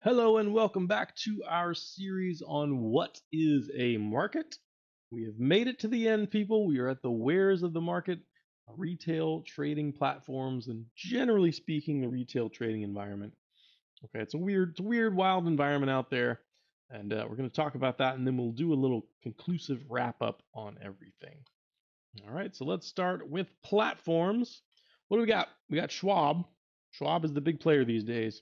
Hello and welcome back to our series on what is a market. We have made it to the end, people. We are at the wheres of the market, retail trading platforms, and generally speaking, the retail trading environment. Okay, it's a weird, wild environment out there, and we're going to talk about that, and then we'll do a little conclusive wrap up on everything. All right, so let's start with platforms. What do we got? We got Schwab. Schwab is the big player these days,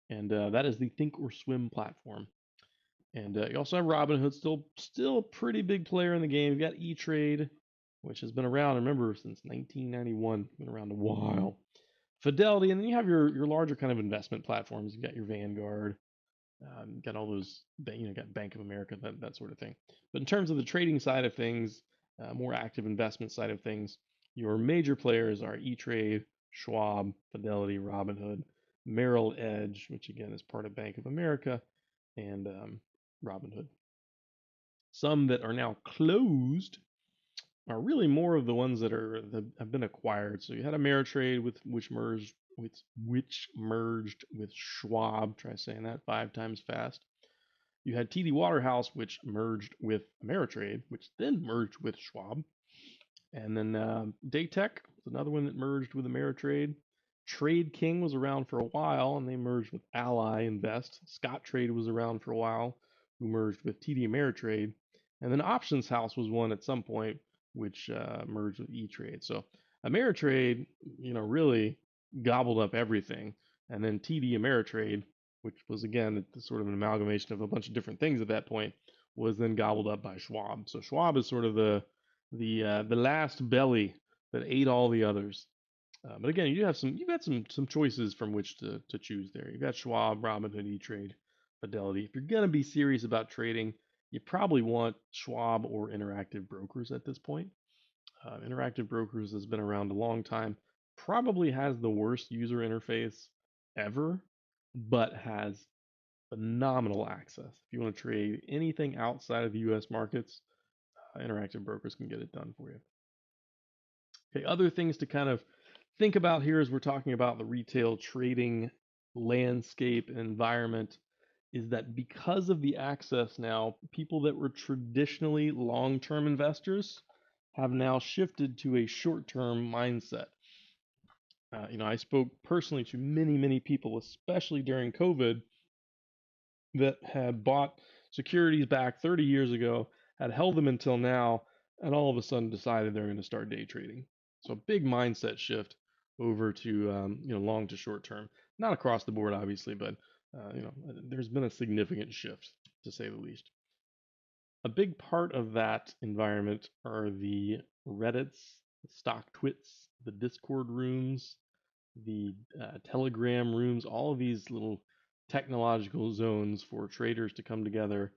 and that is the Think or Swim platform. And you also have Robinhood, still a pretty big player in the game. You've got E-Trade, which has been around, remember, since 1991. Been around a while. Fidelity, and then you have your larger kind of investment platforms. You've got your Vanguard, got all those, got Bank of America, that sort of thing. But in terms of the trading side of things, more active investment side of things, your major players are E-Trade, Schwab, Fidelity, Robinhood, Merrill Edge, which again is part of Bank of America, and Robinhood. Some that are now closed are really more of the ones that have been acquired. So you had Ameritrade which merged with Schwab. Try saying that 5 times fast. You had TD Waterhouse, which merged with Ameritrade, which then merged with Schwab. And then Daytech was another one that merged with Ameritrade. Trade King was around for a while, and they merged with Ally Invest. Scottrade was around for a while, who merged with TD Ameritrade. And then Options House was one at some point, which merged with E-Trade. So Ameritrade, really gobbled up everything. And then TD Ameritrade, which was again sort of an amalgamation of a bunch of different things at that point, was then gobbled up by Schwab. So Schwab is sort of the last belly that ate all the others. But again, you've got some choices from which to choose there. You've got Schwab, Robinhood, E-Trade, Fidelity. If you're gonna be serious about trading, you probably want Schwab or Interactive Brokers at this point. Interactive Brokers has been around a long time, probably has the worst user interface ever, but has phenomenal access. If you want to trade anything outside of the US markets, Interactive Brokers can get it done for you. Okay, other things to kind of think about here as we're talking about the retail trading landscape and environment is that because of the access now, people that were traditionally long-term investors have now shifted to a short-term mindset. I spoke personally to many, many people, especially during COVID, that had bought securities back 30 years ago, had held them until now, and all of a sudden decided they're going to start day trading. So a big mindset shift over to long to short term. Not across the board, obviously, but there's been a significant shift to say the least. A big part of that environment are the Reddits, the stock twits, the Discord rooms, the Telegram rooms, all of these little technological zones for traders to come together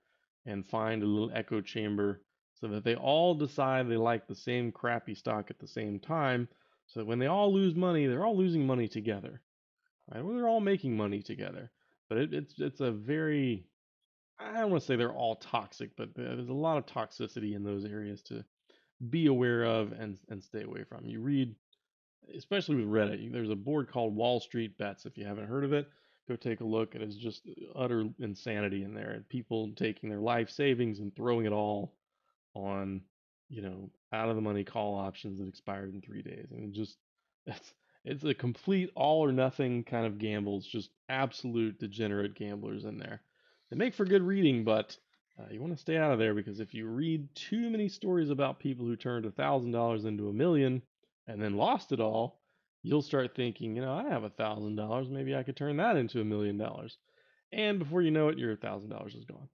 and find a little echo chamber so that they all decide they like the same crappy stock at the same time. So that when they all lose money, they're all losing money together. Right? Well, they're all making money together. But it's a very, I don't want to say they're all toxic, but there's a lot of toxicity in those areas to be aware of and stay away from. You read, especially with Reddit, there's a board called Wall Street Bets. If you haven't heard of it, go take a look. It is just utter insanity in there. And people taking their life savings and throwing it all on, out of the money call options that expired in 3 days. And it's a complete all or nothing kind of gamble. It's just absolute degenerate gamblers in there. They make for good reading, but you want to stay out of there because if you read too many stories about people who turned $1,000 into a million and then lost it all, you'll start thinking, I have $1,000. Maybe I could turn that into $1,000,000. And before you know it, your $1,000 is gone.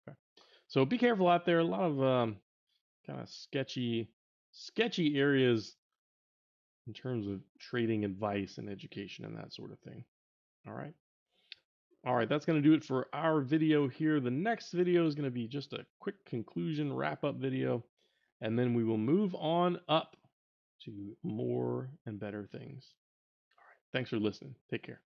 Okay. So be careful out there. A lot of kind of sketchy areas in terms of trading advice and education and that sort of thing. All right. All right, that's going to do it for our video here. The next video is going to be just a quick conclusion wrap-up video, and then we will move on up to more and better things. All right, thanks for listening. Take care.